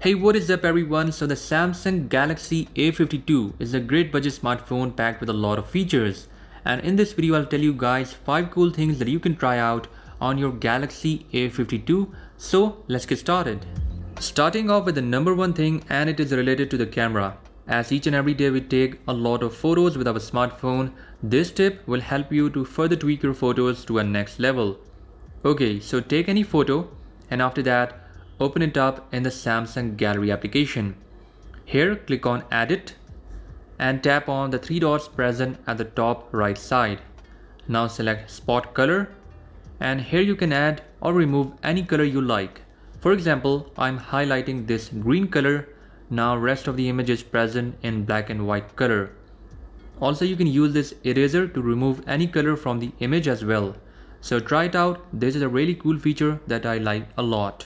Hey, what is up everyone? So the Samsung Galaxy A52 is a great budget smartphone packed with a lot of features. And in this video I'll tell you guys 5 cool things that you can try out on your Galaxy A52. So let's get started. Starting off with the number one thing, and it is related to the camera. As each and every day we take a lot of photos with our smartphone, this tip will help you to further tweak your photos to a next level. Okay, so take any photo and after that open it up in the Samsung Gallery application. Here click on Edit and tap on the 3 dots present at the top right side. Now select Spot Color, and here you can add or remove any color you like. For example, I'm highlighting this green color. Now rest of the image is present in black and white color. Also you can use this eraser to remove any color from the image as well. So try it out. This is a really cool feature that I like a lot.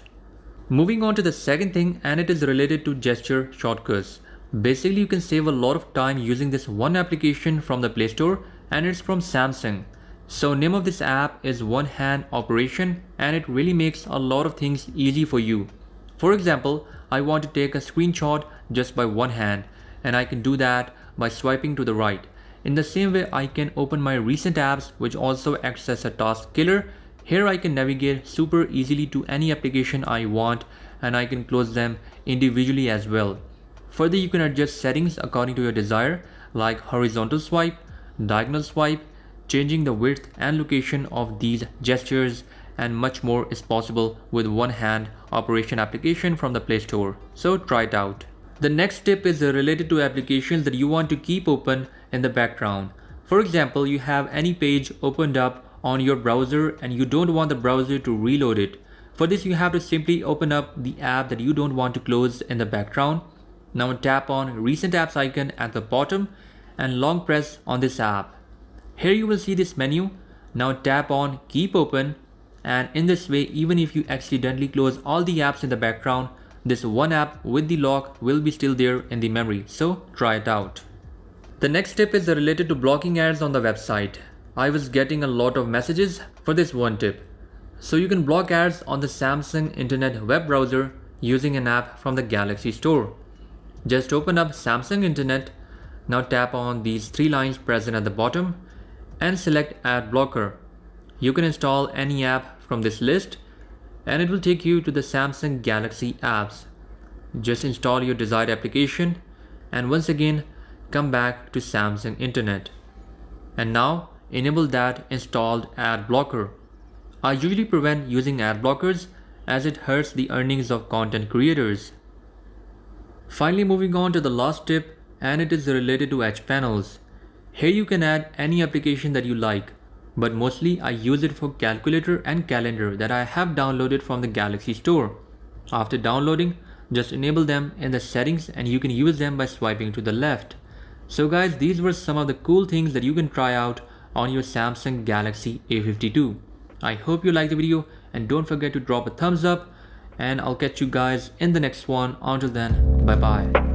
Moving on to the second thing, and it is related to gesture shortcuts. Basically you can save a lot of time using this one application from the Play Store, and it's from Samsung. So name of this app is One Hand Operation, and it really makes a lot of things easy for you. For example, I want to take a screenshot just by one hand, and I can do that by swiping to the right. In the same way I can open my recent apps, which also acts as a task killer. Here I can navigate super easily to any application I want, and I can close them individually as well. Further, you can adjust settings according to your desire, like horizontal swipe, diagonal swipe, changing the width and location of these gestures, and much more is possible with One Hand Operation application from the Play Store. So try it out. The next tip is related to applications that you want to keep open in the background. For example, you have any page opened up on your browser and you don't want the browser to reload it. For this you have to simply open up the app that you don't want to close in the background. Now tap on Recent Apps icon at the bottom and long press on this app. Here you will see this menu. Now tap on Keep Open, and in this way even if you accidentally close all the apps in the background, this one app with the lock will be still there in the memory. So try it out. The next tip is related to blocking ads on the website. I was getting a lot of messages for this one tip. So you can block ads on the Samsung Internet web browser using an app from the Galaxy Store. Just open up Samsung Internet. Now tap on these 3 lines present at the bottom and select Ad Blocker. You can install any app from this list and it will take you to the Samsung Galaxy apps. Just install your desired application and once again come back to Samsung Internet. And now enable that installed ad blocker. I usually prevent using ad blockers as it hurts the earnings of content creators. Finally, moving on to the last tip, and it is related to edge panels. Here you can add any application that you like, but mostly I use it for calculator and calendar that I have downloaded from the Galaxy Store. After downloading, just enable them in the settings and you can use them by swiping to the left. So guys, these were some of the cool things that you can try out on your Samsung Galaxy A52. I hope you liked the video and don't forget to drop a thumbs up, and I'll catch you guys in the next one. Until then, bye bye.